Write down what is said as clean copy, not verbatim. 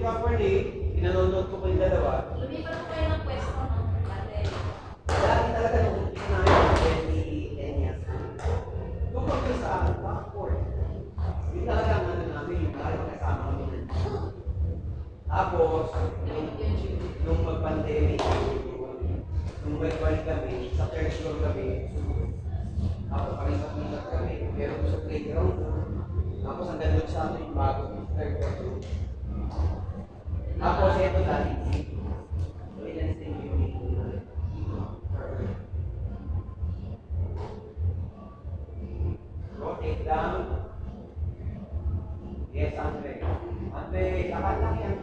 properly, pinanonood ko po yung dalawa. Lumipat ko kayo ng pwesto, no? Dati. Dati talaga nung umpisa namin, 10 years. Doon kami sa backboard. Yung talaga ang ano namin, yung lalo kasama kami nun. Tapos, nung mag-pandemic, nung mag-balik kami, sa third floor kami, tapos palisap-lisap kami, pero sa playground, tapos hanggang doon sa amin, bago yung third floor. Tapos ito dati, so ilan stage yung rotate down. Yes, Andre. Andre, lakad lang yan.